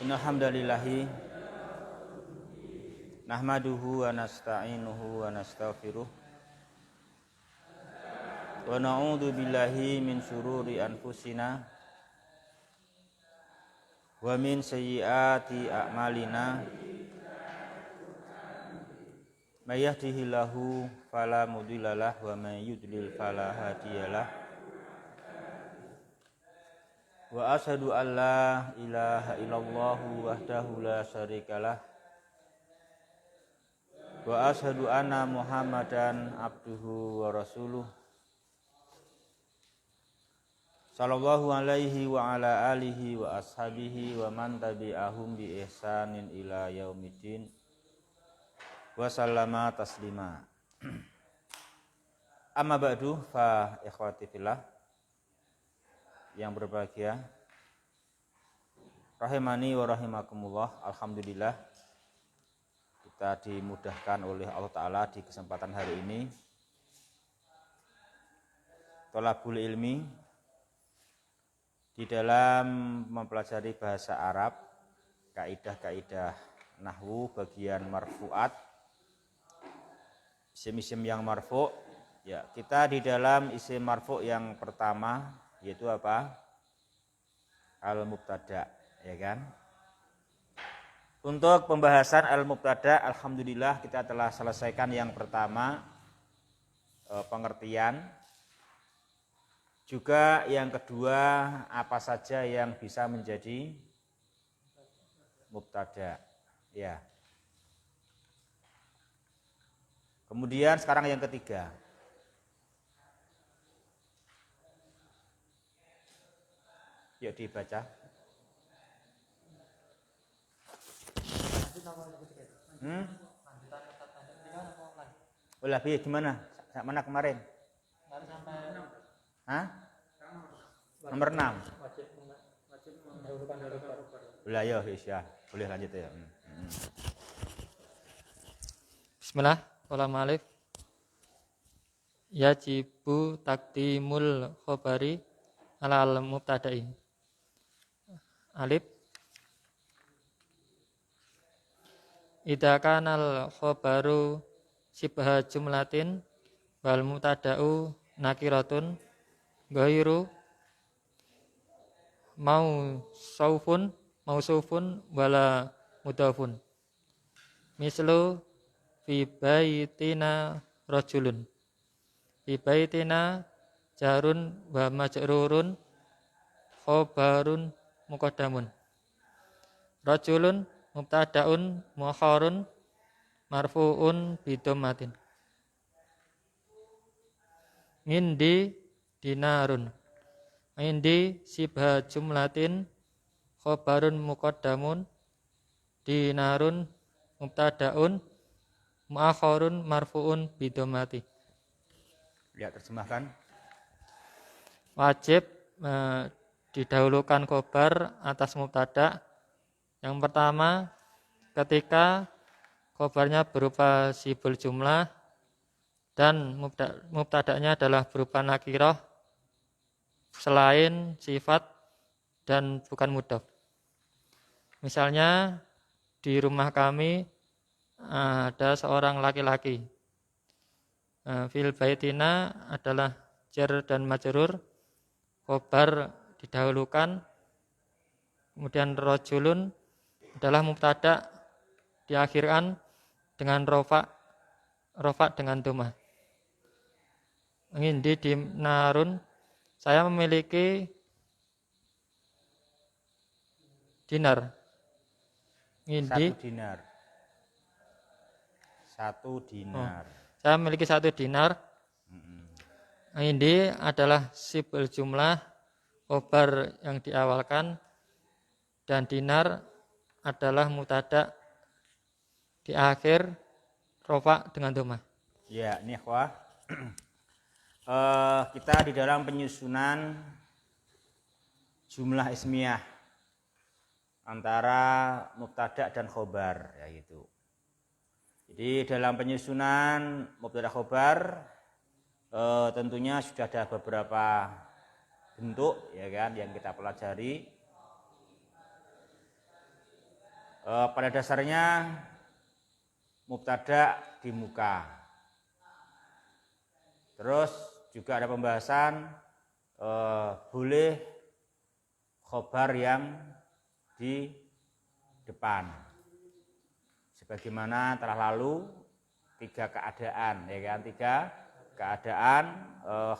Innal hamdalillahi nahmaduhu wa nasta'inuhu wa nastaghfiruh wa na'udzu billahi min syururi anfusina wa min sayyiati a'malina may yahdihillahu fala mudhillalah wa may yudlil fala hadiyalah. Wa asyhadu an la ilaha illallah wahdahu la syarikalah wa asyhadu anna Muhammadan abduhu wa rasuluh sallallahu alaihi wa ala alihi wa ashabihi wa man tabi'ahum bi ihsanin ila yaumiddin wa sallama taslima. Amma ba'du fa ikhwati fillah yang berbahagia, rahimani wa rahimakumullah. Alhamdulillah kita dimudahkan oleh Allah Ta'ala di kesempatan hari ini thalabul ilmi di dalam mempelajari bahasa Arab, kaidah-kaidah nahwu bagian marfu'at, isim-isim yang marfu'. Ya, kita di dalam isim marfu' yang pertama yaitu apa? Al-mubtada, ya kan? Untuk pembahasan al-mubtada, alhamdulillah kita telah selesaikan yang pertama, pengertian. Juga yang kedua, apa saja yang bisa menjadi mubtada, ya. Kemudian sekarang yang ketiga. Yuk dibaca. Ulah bi gimana? Mana kemarin? Hah? Nomor 6. Ulah yo ya. Boleh lanjut ya. Bismillah, wala ma'alif. Yajibu takdimul khobari ala al-mubtada'i. Alif. Idza kanal khobaru sibha jumlatin wal mubtada'u nakiratun ghairu mausufun wala mudhafun. Mislu fi baitina rajulun. Fi baitina jarun wa majrurun khobarun muqaddamun. Rajulun mubtada'un muakhkharun marfu'un bidhammatin. Indi dinarun. Indi sibha jumlatin khobarun muqaddamun. Dinarun mubtada'un muakhkharun marfu'un bidhammati. Lihat terjemahkan. Wajib didahulukan khobar atas mubtada. Yang pertama, ketika khobarnya berupa sibul jumlah dan mubtada'nya adalah berupa nakirah selain sifat dan bukan mudhaf. Misalnya di rumah kami ada seorang laki-laki. Fil baitina adalah jar dan majrur, khobar didahulukan, kemudian rajulun adalah mubtada diakhirkan dengan rofa dengan dhamma. Indi dinarun, saya memiliki dinar. Indi satu dinar. Saya memiliki 1 dinar. Indi adalah sibul jumlah, khobar yang diawalkan, dan dinar adalah mubtada di akhir rofa dengan dhamma. Ya, ini ikhwah. Kita di dalam penyusunan jumlah ismiyah antara mubtada dan khobar, ya gitu. Jadi dalam penyusunan mubtada khobar tentunya sudah ada beberapa bentuk, ya kan, yang kita pelajari. pada dasarnya mubtada di muka. Terus juga ada pembahasan boleh khobar yang di depan. Sebagaimana telah lalu 3 keadaan, ya kan? 3 keadaan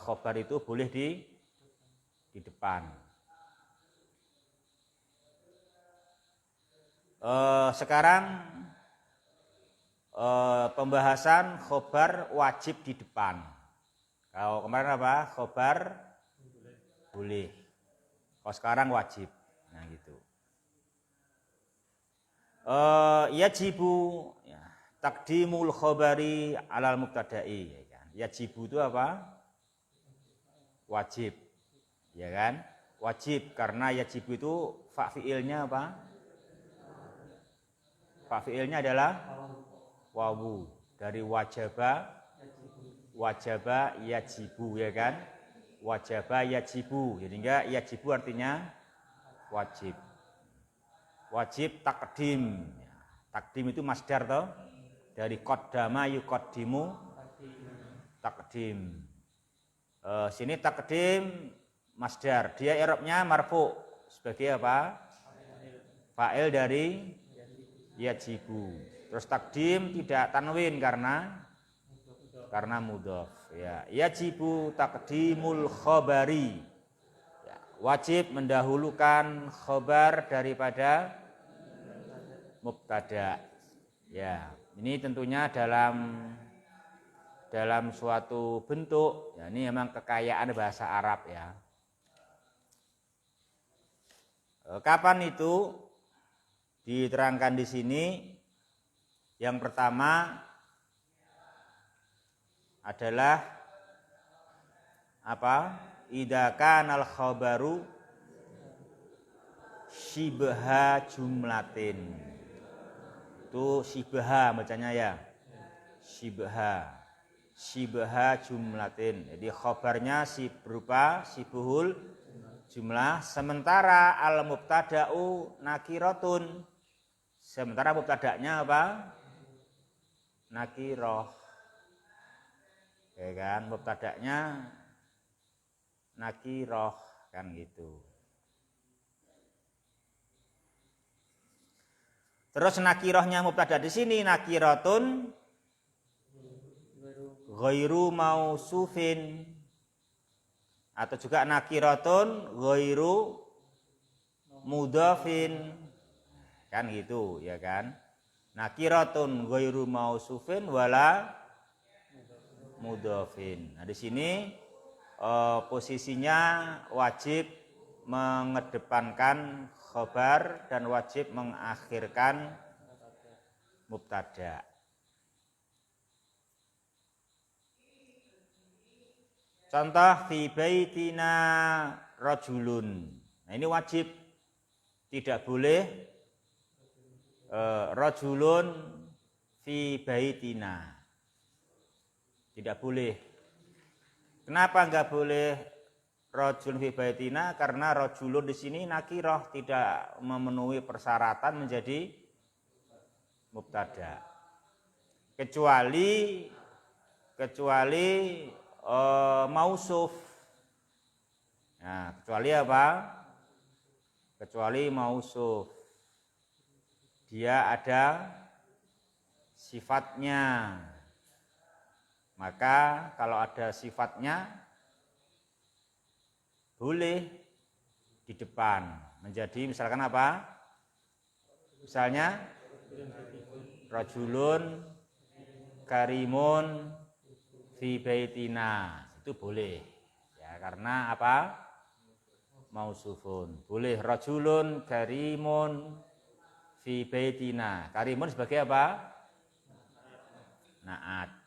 khobar itu boleh di depan. Sekarang pembahasan khobar wajib di depan. Kalau kemarin apa? Khobar boleh. Kalau sekarang wajib. Nah gitu. Yajibu ya, takdimul khobari alal mubtada'i. Ya kan? Yajibu itu apa? Wajib. Ya kan? Wajib karena yajibu itu fa fi'ilnya apa? Fa fi'ilnya adalah wawu dari wajaba yajibu, ya kan? Wajaba yajibu. Jadi enggak yajibu artinya wajib. Wajib takdim. Takdim itu masdar toh? Dari qaddama yuqaddimu takdim. Sini takdim masdar. Dia i'rabnya marfu sebagai apa? Fa'il dari yajibu. Terus takdim tidak tanwin karena mudhof. Ya, yajibu takdimul khobari. Ya, wajib mendahulukan khobar daripada mubtada. Ya, ini tentunya dalam suatu bentuk. Ya, ini memang kekayaan bahasa Arab ya. Kapan itu diterangkan di sini? Yang pertama adalah apa? Idza kanal khabaru shibha jumlatin. Itu shibha bacanya ya. Shibha jumlatin. Jadi khabarnya berupa shibhul jumlah, sementara al mubtada'u nakiratun. Sementara mubtada'nya apa? Nakiroh. Ya kan, mubtada'nya nakiroh kan gitu. Terus nakirohnya mubtada di sini nakiratun ghairu mausufin, atau juga nakiratun ghairu mudhafin kan gitu, ya kan? Nakiratun ghairu mausufin wala mudhafin. Nah, di sini posisinya wajib mengedepankan khobar dan wajib mengakhirkan mubtada. Contoh fi baitina rajulun. Nah, ini wajib, tidak boleh rajulun fi baitina. Tidak boleh. Kenapa enggak boleh rajulun fi baitina? Karena rajulun di sini nakirah, tidak memenuhi persyaratan menjadi mubtada. Kecuali mausuf. Nah, kecuali apa? Kecuali mausuf. Dia ada sifatnya. Maka kalau ada sifatnya boleh di depan menjadi misalkan apa? Misalnya rajulun karimun fi baitina, itu boleh ya, karena apa? Mausufun. Boleh rajulun karimun fi baitina. Karimun sebagai apa? Naat. Ya.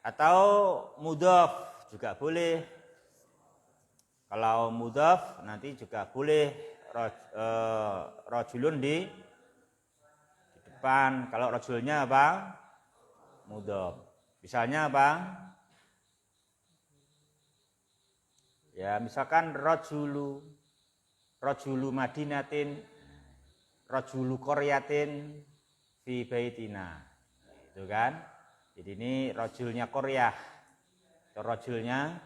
Atau mudhaf juga boleh. Kalau mudhaf nanti juga boleh rajulun di depan. Kalau rajulnya apa? mudhof. Misalnya apa? Ya, misalkan rajulu Madinatin, rajulu Qaryatin fi baitina. Itu kan? Jadi ini rajulnya Qaryah, atau rajulnya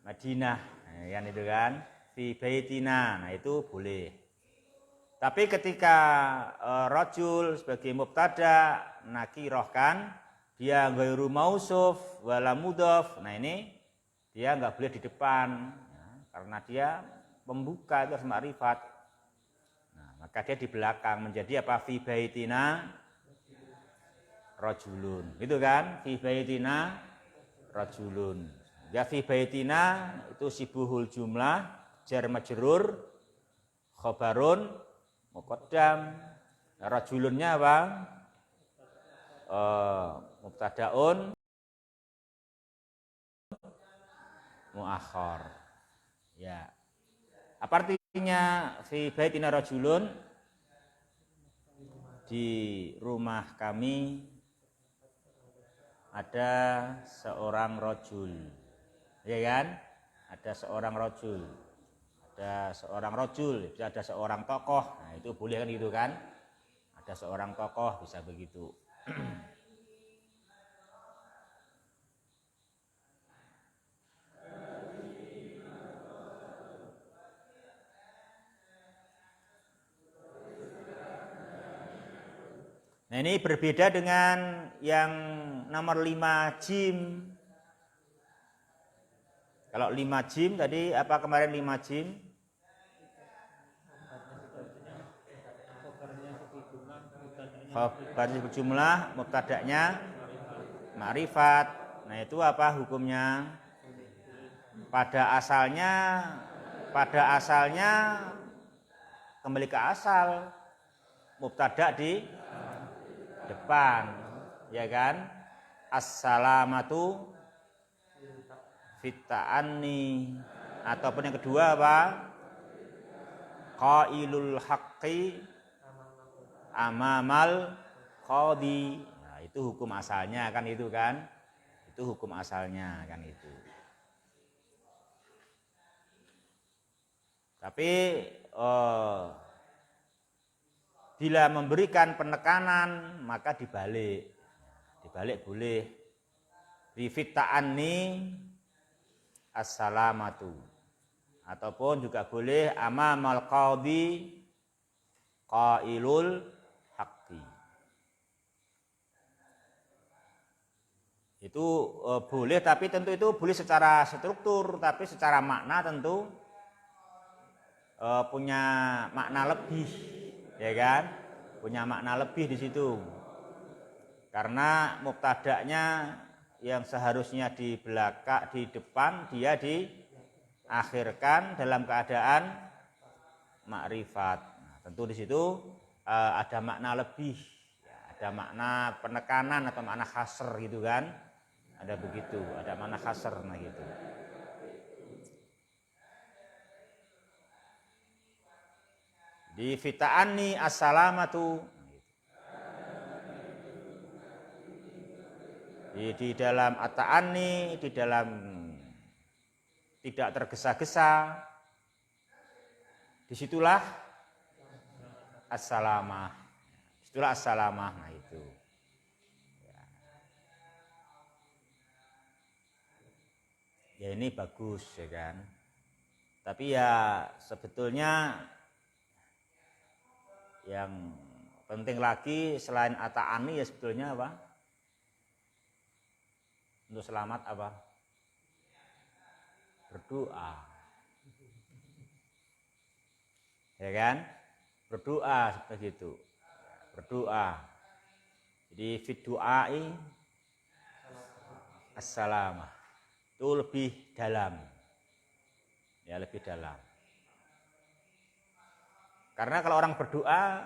Madinah. Nah, kan itu kan? Fi baitina. Nah, itu boleh. Tapi ketika rajul sebagai mubtada nakirah kan, dia ghairu mausuf wala mudhaf. Nah, ini dia nggak boleh di depan ya, karena dia pembuka, itu harus ma'rifat. Nah, maka dia di belakang menjadi apa? Fi baitina rajulun. Gitu kan? Fi baitina rajulun. Ya fi baitina itu sibuhul jumlah jar majrur khabarun muqaddam. Rajulunnya apa? Mubtadaun muakhar. Ya. Apa artinya fi baitina rajulun? Di rumah kami ada seorang rajul. Ya kan? Ada seorang rajul. Ada seorang rajul, bisa ada seorang tokoh. Nah, itu boleh kan gitu kan? Ada seorang tokoh bisa begitu. Nah, ini berbeda dengan yang nomor 5 jim. Kalau 5 jim tadi apa kemarin 5 jim? Khabar berjumlah, mubtada'nya ma'rifat. Nah, itu apa hukumnya? Pada asalnya kembali ke asal. Mubtada' di depan, ya kan? Assalamatu fitta'anni. Ataupun yang kedua apa? Qailul haqqi amamal qadi. Nah, itu hukum asalnya kan itu kan? Itu hukum asalnya kan itu. Tapi bila memberikan penekanan maka dibalik. Dibalik boleh. Bifitta'anni assalamatu. Ataupun juga boleh amamal qadi qailul haqqi. Itu boleh, tapi tentu itu boleh secara struktur, tapi secara makna tentu punya makna lebih, ya kan? Punya makna lebih di situ. Karena mubtada'nya yang seharusnya di belakang, di depan, dia diakhirkan dalam keadaan makrifat. Nah, tentu di situ ada makna lebih, ya, ada makna penekanan atau makna hasr gitu kan? Ada begitu, ada makna hasr, nah gitu. Di fita'anni assalamatu. Di dalam ata'ani, di dalam tidak tergesa-gesa, disitulah assalamah. Disitulah assalamah, nah itu. Ya ini bagus ya kan. Tapi ya sebetulnya yang penting lagi selain ata'ani ya sebetulnya apa? Untuk selamat apa? Berdoa. Ya kan? Berdoa seperti itu. Berdoa. Jadi fit du'ai assalamah. Itu lebih dalam. Ya, lebih dalam. Karena kalau orang berdoa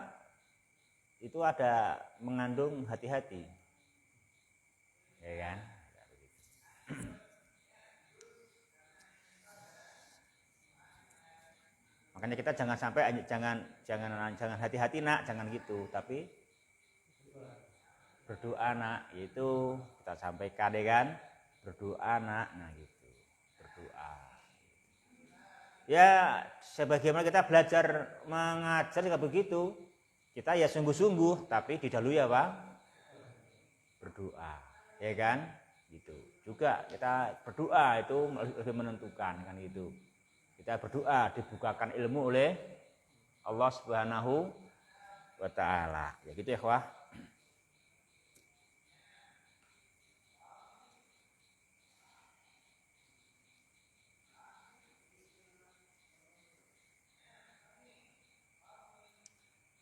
itu ada mengandung hati-hati. Ya kan? Makanya kita jangan sampai jangan hati-hati nak, jangan gitu, tapi berdoa nak, itu kita sampaikan ya kan, berdoa nak, nah gitu, berdoa. Ya sebagaimana kita belajar mengajar juga begitu, kita ya sungguh-sungguh, tapi didahului apa? Berdoa, ya kan? Gitu. Juga kita berdoa itu lebih menentukan kan itu. Kita berdoa dibukakan ilmu oleh Allah Subhanahu wa taala. Ya gitu ya, Wah.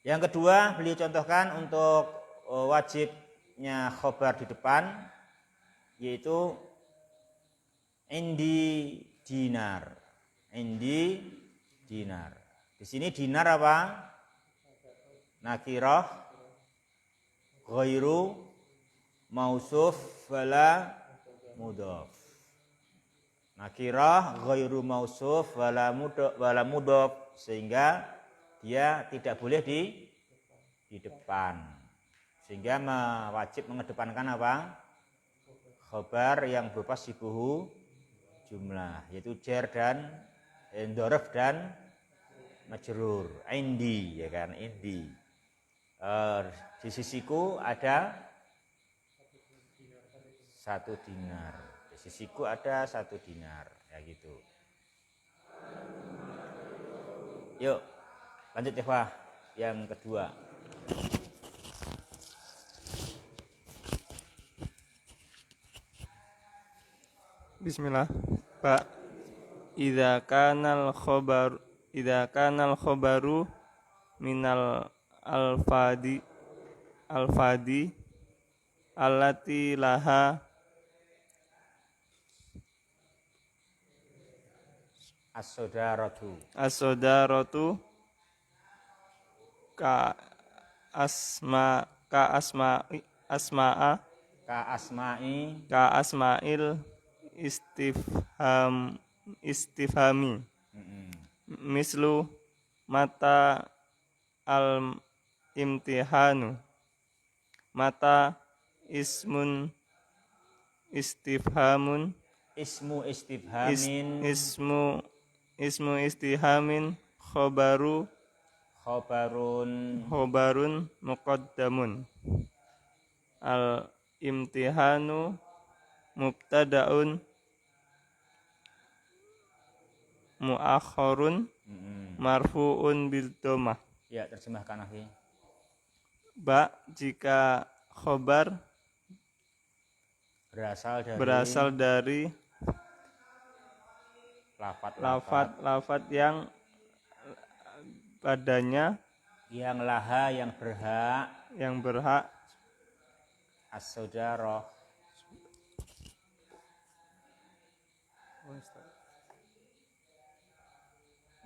Yang kedua, beliau contohkan untuk wajibnya khobar di depan, yaitu indi dinar. Indi dinar. Di sini dinar apa? Nakirah, ghairu, mausuf, wala mudhof. Nakirah, ghairu mausuf, wala mudhof, sehingga dia tidak boleh di depan, sehingga wajib mengedepankan apa? Khobar yang berupa sibuhu jumlah, yaitu jar dan dzaraf dan majrur. Indi, ya kan, indi. Di sisiku ada 1 dinar. Di sisiku ada 1 dinar, ya gitu. Yuk. Lanjut ya, Pak. Yang kedua. Bismillah. Pak, idza kanal khobaru minal alfadi allati laha as-sodaratu ka asma'a ka asma'il istifhami mislu mata al imtihanu, mata ismun istifhamun, Ismu istifhamin, ismu istifhamin, khobarun muqaddamun, al imtihanu mubtada'un muakhkharun marfu'un bil dhammah. Ya, terjemahkan lagi. Ba, jika khobar berasal dari lafat yang padanya yang laha, yang berhak as-sodarah,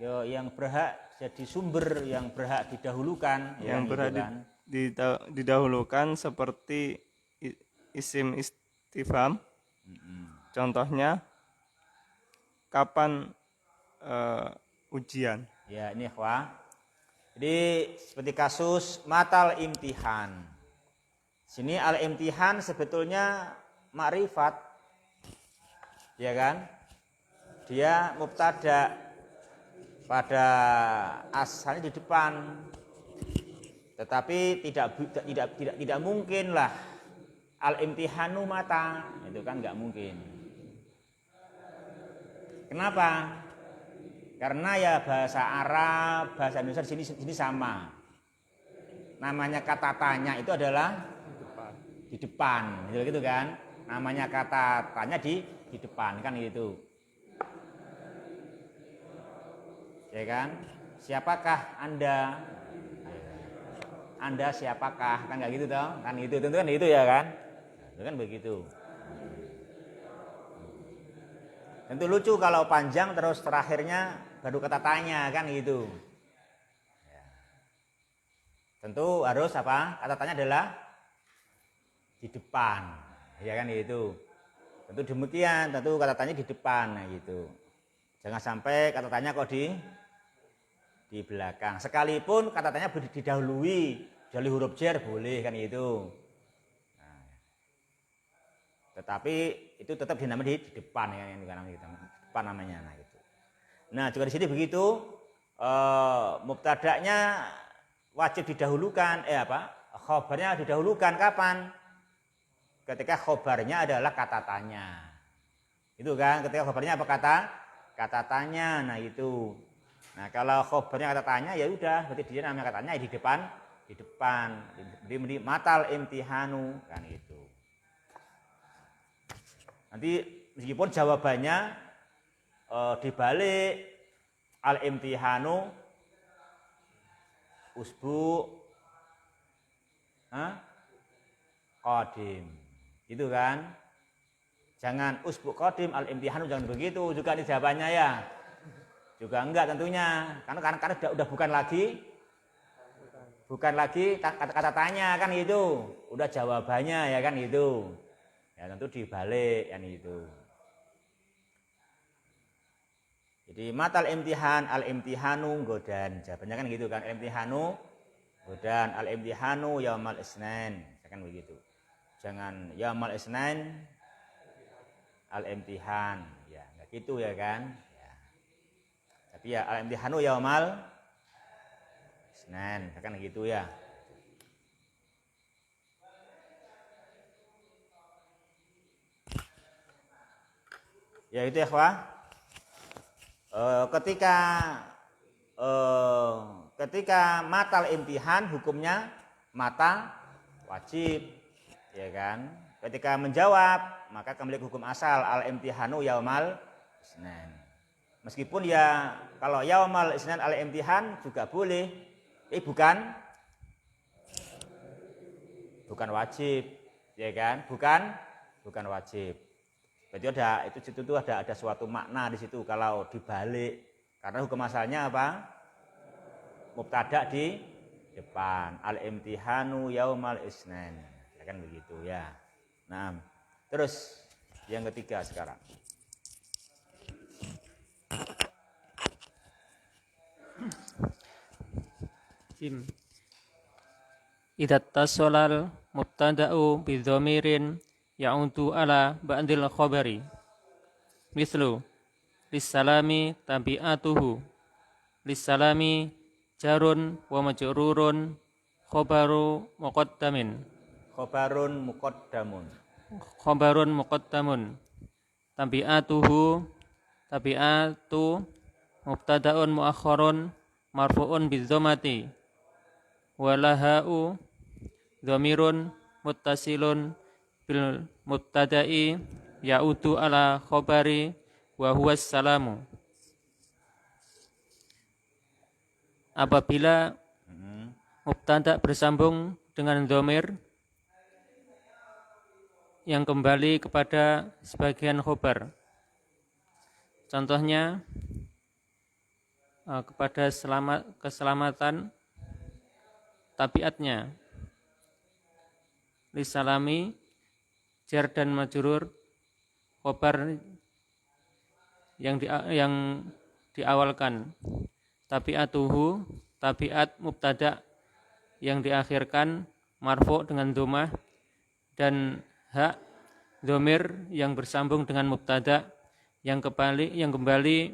yang berhak jadi sumber, yang berhak didahulukan, yang berhak gitu kan? didahulukan seperti isim istifham. Contohnya kapan ujian. Ya, ini ikhwah. Jadi seperti kasus matal imtihan. Sini al imtihan sebetulnya ma'rifat. Ya kan? Dia mubtada, pada asalnya di depan. Tetapi tidak mungkinlah al imtihanu mata, itu kan nggak mungkin. Kenapa? Karena ya bahasa Arab, bahasa Indonesia di sini sama. Namanya kata tanya itu adalah di depan, gitu kan? Namanya kata tanya di depan kan gitu. Ya kan? Siapakah Anda? Anda siapakah? Kan nggak gitu toh? Kan itu tentu kan itu ya kan? Itu kan begitu. Tentu lucu kalau panjang terus terakhirnya baru kata tanya kan gitu. Ya. Tentu harus apa? Kata tanya adalah di depan, ya kan itu. Tentu demikian, tentu kata tanya di depan, nah gitu. Jangan sampai kata tanya kok di belakang. Sekalipun kata tanya didahului huruf jar boleh kan gitu. Tetapi itu tetap dinamai di depan ya, yang di depan namanya. Nah itu. Nah juga di sini begitu, mubtada'nya wajib didahulukan, khobarnya didahulukan kapan? Ketika khobarnya adalah kata tanya. Itu kan, ketika khobarnya apa kata tanya. Nah itu. Nah kalau khobarnya kata tanya ya udah, berarti dia namanya katanya di depan. Jadi matal imtihanu kan itu. Nanti meskipun jawabannya dibalik al-imtihanu usbu qadim. Gitu kan? Jangan usbu qadim al-imtihanu, jangan begitu juga nih jawabannya ya. Juga enggak tentunya. Karena udah bukan lagi kata tanya kan itu. Udah jawabannya ya kan itu. Ya tentu dibalik kan itu. Jadi matal imtihan al-imtihanu godan. Jawabannya kan gitu kan. Imtihanu godan, al-imtihanu yaumal isnain. Kan begitu. Jangan yaumal isnain al-imtihan. Ya, enggak gitu ya kan? Ya. Tapi ya al-imtihanu yaumal isnain. Kan gitu ya. Ya itu ya, ketika matal imtihan hukumnya mata wajib, ya kan? Ketika menjawab maka kembali ke hukum asal al-imtihanu yaumal isnan. Meskipun ya kalau yaumal isnan al-imtihan juga boleh, bukan wajib, ya kan? Bukan wajib. Berarti ada suatu makna di situ kalau dibalik, karena hukum asalnya apa? Mubtada di depan, al-imtihanu yaumal isnan. Ya kan begitu ya. Nah, terus yang ketiga sekarang. Jim. Idza tasallal mubtada'u bi dhamirin ya'udu ala ba'dil khabari mislu lissalami tabi'atuhu lissalami jarun wa majrurun khabarun muqaddamun tabi'atuhu tabi'atu mubtada'un muakhkharun marfu'un bizammati walahau dhamirun muttasilun bil mubtada'i ya'udu ala khabari wa huwas salamu. Apabila mubtada bersambung dengan dhamir yang kembali kepada sebagian khabar, contohnya kepada keselamatan tabiatnya, lisalami jar dan majrur khabar yang diawalkan, tabiatuhu tabiat mubtada yang diakhirkan marfu dengan dhammah, dan hak dhamir yang bersambung dengan mubtada yang kembali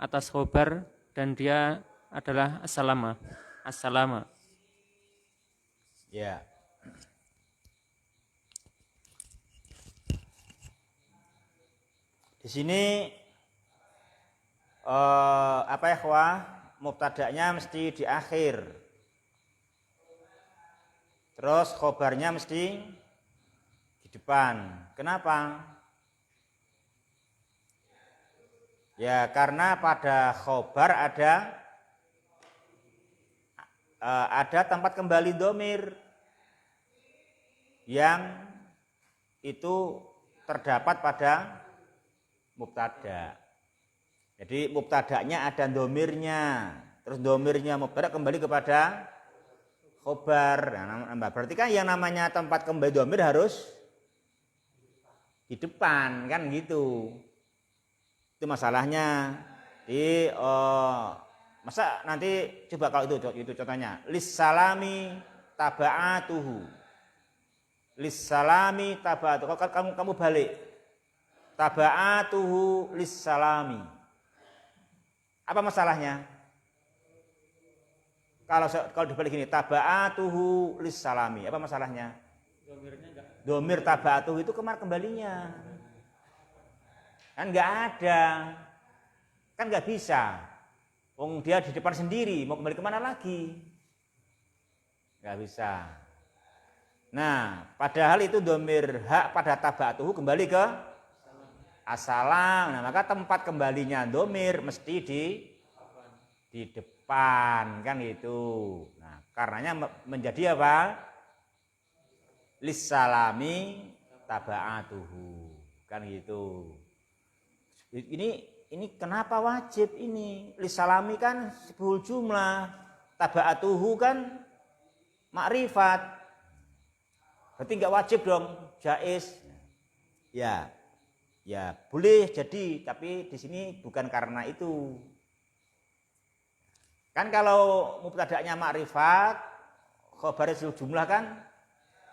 atas khabar dan dia adalah as-salama. Ya. Di sini mubtada'nya mesti di akhir. Terus khobarnya mesti di depan. Kenapa? Ya karena pada khobar ada tempat kembali dhamir yang itu terdapat pada mubtada. Jadi mubtada'nya ada dhamirnya, terus dhamirnya mubtada kembali kepada khobar. Nah, berarti kan yang namanya tempat kembali dhamir harus di depan kan gitu. Itu masalahnya. Di masa nanti coba kalau itu contohnya lissalami taba'atuhu. Lissalami taba'atu. Kalau kamu balik. Taba'atuhu lissalami. Apa masalahnya? Kalau dibalik gini, taba'atuhu lissalami. Apa masalahnya? Domir taba'atuhu itu kemana kembalinya? Kan nggak ada. Kan nggak bisa. Dia di depan sendiri, mau kembali kemana lagi? Nggak bisa. Nah, padahal itu domir hak pada taba'atuhu kembali ke asalam. Nah, maka tempat kembalinya domir mesti di depan, kan itu. Nah, karenanya menjadi apa? Lissalami taba'atuhu, kan gitu. Ini kenapa wajib ini? Lissalami kan sibul jumlah, taba'atuhu kan makrifat. Berarti nggak wajib dong, jaiz. Ya boleh jadi, tapi di sini bukan karena itu. Kan kalau mubtada'nya makrifat, khabar jumlah kan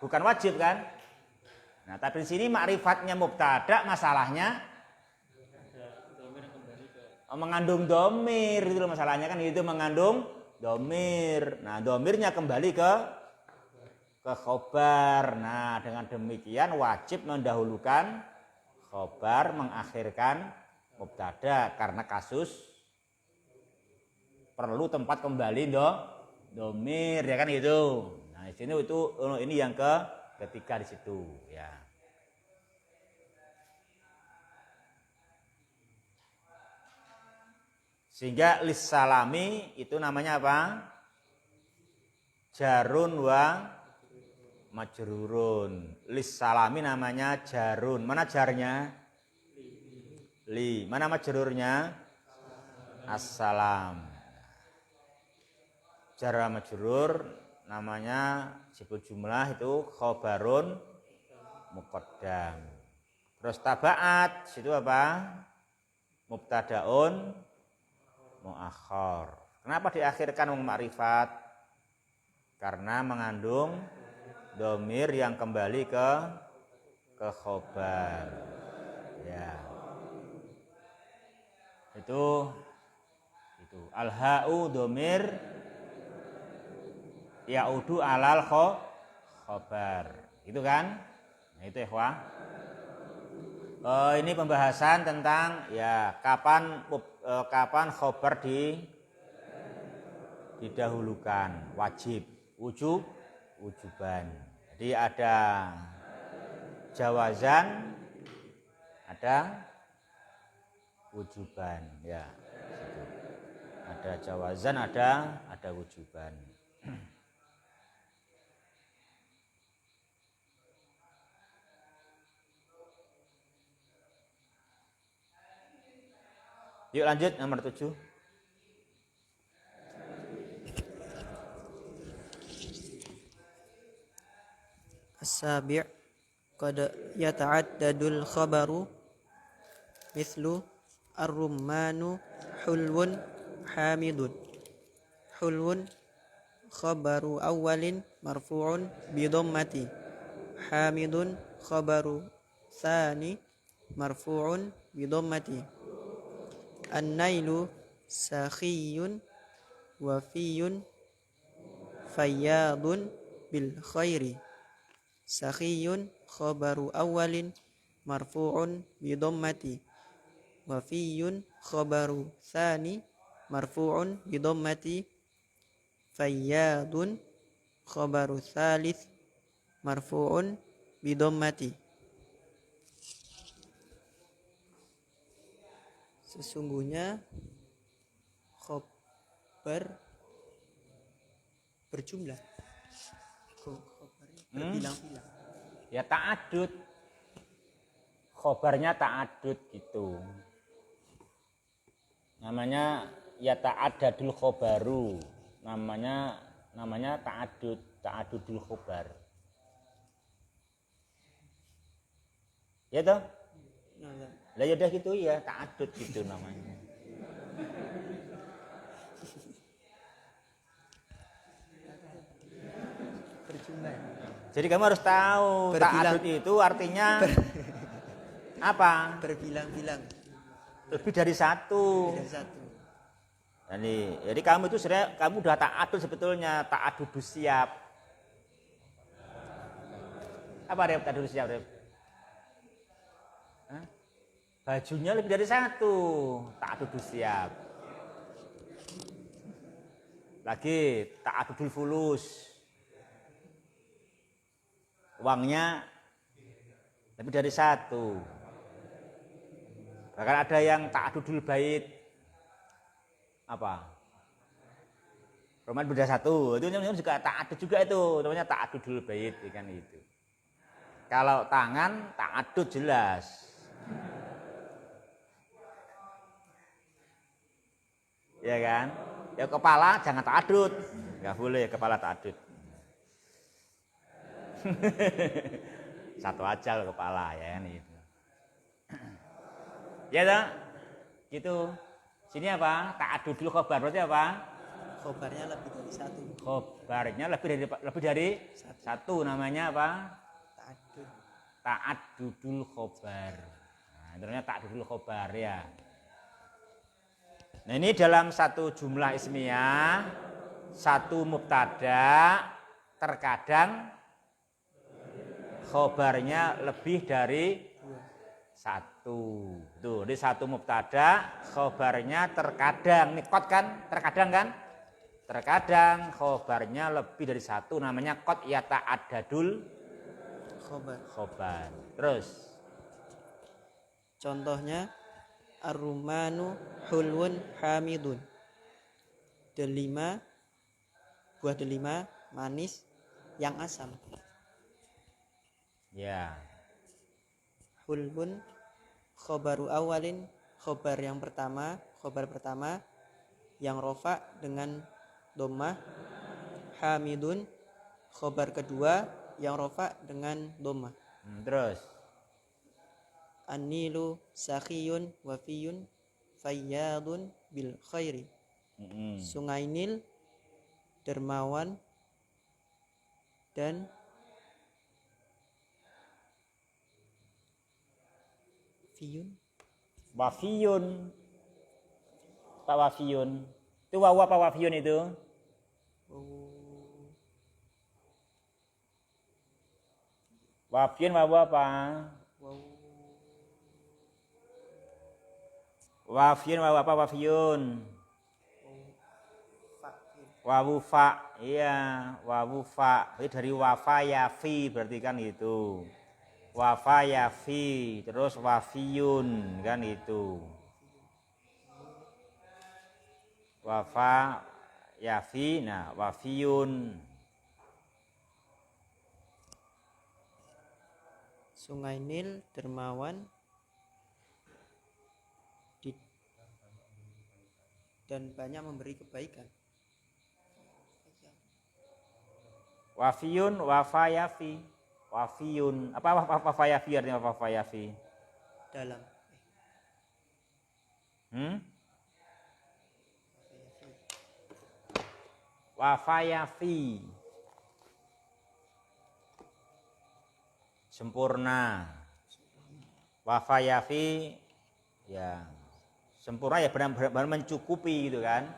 bukan wajib kan? Nah, tapi di sini makrifatnya mubtada, masalahnya mengandung domir, itu loh masalahnya kan, itu mengandung domir. Nah, domirnya kembali ke khobar. Nah, dengan demikian wajib mendahulukan khobar, mengakhirkan mubtada karena kasus perlu tempat kembali domir, ya kan itu. Nah, di sini itu ini yang ketiga di situ, ya. Sehingga lissalami itu namanya apa? Jarun wa majrurun. Lissalami namanya jarun. Mana jarnya? Li. Mana majrurnya? Assalam. Jar wa majrur namanya sibuk jumlah itu khobarun muqaddam. Terus tabaat situ apa? Mubtadaun muakhar. Kenapa diakhirkan makrifat? Karena mengandung domir yang kembali ke khobar. Ya. Itu al-ha'u domir ya'udu alal khobar. Itu kan? Nah, itu ikhwah. Ini pembahasan tentang ya kapan khobar didahulukan, wajib, wujuban. Jadi ada jawazan, ada wujuban, ya. Ada jawazan, ada wujuban. Yuk lanjut nomor 7. As-sabi' qad yata'addadul khabaru mithlu ar-rummanu hulwun hamidun. Hulwun khabaru awwalin marfu'un bi dhammati. Hamidun khabaru tsani marfu'un bi dhammati. An-nailu sakhiyun wafiyun fayyadun bil khairi. Sakhiyun khabaru awalin marfu'un bi dhammati. Wafiyun khabaru tsani marfu'un bi dhammati. Fayyadun khabaru tsalits marfu'un bi dhammati. Sesungguhnya khobar berjumlah, khobarnya berbilang-bilang. Ya ta'adud, khobarnya ta'adud gitu. Namanya ya ta'addadul khobaru, namanya ta'adudul khobar. Ya toh? Lah ya udah gitu ya, ta'adud gitu namanya. Jumlah. Jadi kamu harus tahu Berbilang. ta'adud itu artinya apa? Berbilang-bilang. Lebih dari satu. Dari satu. Jadi kamu itu sebenarnya kamu udah ta'adud sebetulnya, ta'adudus siap. Apa Rep ta'adudus siap, Rep? Hah? Bajunya lebih dari satu, ta'adudus siap. Lagi ta'adudul fulus. Uangnya lebih dari satu. Bahkan ada yang ta'adudul bait. Apa? Roman beda satu, itu juga ta'adud juga itu, namanya ta'adudul bait kan itu. Kalau tangan ta'adud jelas. Ya kan? Ya kepala jangan ta'adud. Enggak boleh kepala ta'adud. Satu aja loh kepala ya kan itu. Ya tak? Gitu. Sini apa? Ta'adudul khobar berarti apa? Khobarnya lebih dari satu. Khobarnya lebih dari satu namanya apa? Ta'adud. Ta'adudul khobar. Nah, itu namanya ta'adudul khobar ya. Nah, ini dalam satu jumlah ismiyah, satu mubtada, terkadang khobarnya lebih dari satu. Tuh, di satu mubtada, khobarnya terkadang, ini qad kan, terkadang kan? Terkadang khobarnya lebih dari satu, namanya qad yata'addadul khobar. Terus Contohnya ar-rumanu hulwun hamidun. Buah delima manis yang asam. ya, Hulwun khobaru awalin, khobar pertama yang rofa dengan dhammah. Hamidun khobar kedua yang rofa dengan dhammah. Terus An-nilu sakhiyun wafiyun fayyadun bil khairi. Sungai Nil dermawan dan wafiyun. Pak wafiyun. Itu wawu apa wafiyun itu? Wafiyun wawu apa? Wafiyun wawu apa wafiyun? Wawu fa. Iya, wawu fa. Itu dari wafa yafi berarti kan itu. Wafa yafi, terus wafiyun kan itu. Wafa yafi, nah wafiyun. Sungai Nil dermawan dan banyak memberi kebaikan. Wafiyun, wafa yafi. Wafiyun. Apa wafa yafi artinya wafa yafi? Dalam Wafa yafi. Sempurna. Wafa yafi ya sempurna ya benar-benar mencukupi gitu kan.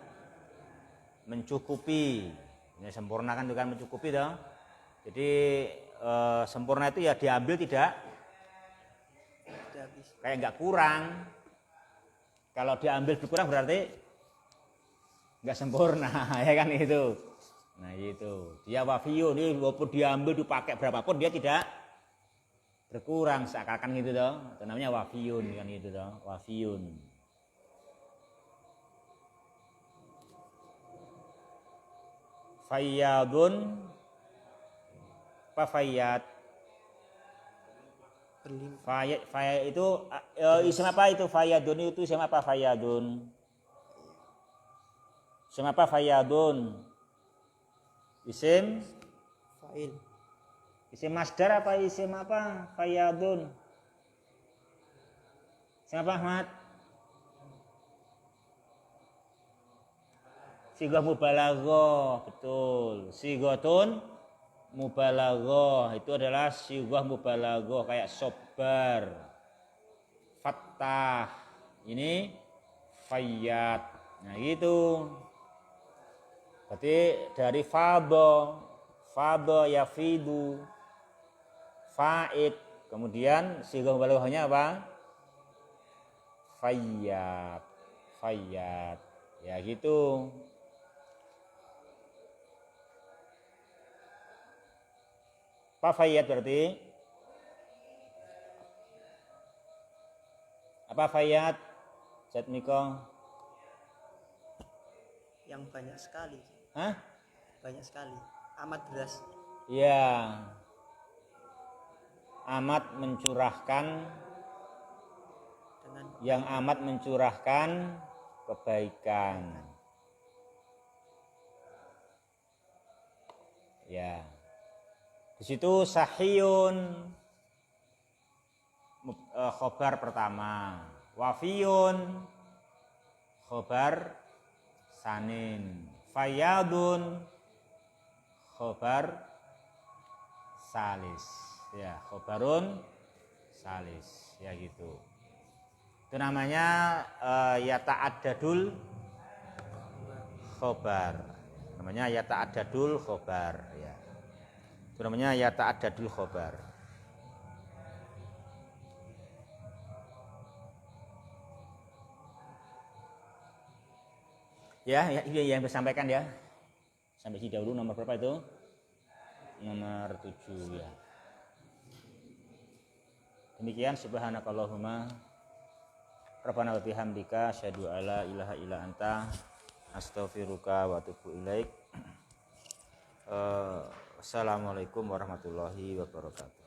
Mencukupi. Ini sempurna kan itu kan mencukupi toh. Jadi sempurna itu ya diambil tidak kayak nggak kurang. Kalau diambil berkurang berarti nggak sempurna ya kan itu. Nah itu dia wafiyun, ini walaupun diambil dipakai berapapun dia tidak berkurang seakan-akan gitu toh. Itu namanya wafiyun kan gitu toh, wafiyun. Fayyadun apa fayyad? Fayyad itu isim apa itu fayyadun itu isim apa fayyadun? Isim apa fayyadun? Isim fa'il. Isim masdar apa isim apa fayyadun? Isim apa Ahmad? Sigah mubalaghah, betul. Sighatun mubalaghah itu adalah sighah mubalaghah kayak sobar, fattah, ini fayyad. Nah gitu. Berarti dari fadha yafidu, faid, kemudian sighah mubalaghahnya apa? Fayyad, fayyad. Ya gitu. Apa fayyad berarti? Apa fayyad? Zat Miko? Yang banyak sekali. Hah? Banyak sekali. Amat deras. Ya. Amat mencurahkan, Dengan yang amat mencurahkan kebaikan. Ya. Di situ sahiyun khobar pertama, wafiyun khobar sanin, fayyadun khobar salis. Ya, khobarun salis. Ya gitu. Itu namanya yata'addadul khobar. Namanya yata'addadul khobar. Ya. Itu namanya yata'addadul khobar. Ya, yang disampaikan ya. Sampai sini dahulu. Nomor berapa itu? Nomor 7 ya. Demikian subhanakallahumma rabbana wa bihamdika asyhadu alla ilaha illa anta astaghfiruka wa atubu ilaik. Assalamualaikum warahmatullahi wabarakatuh.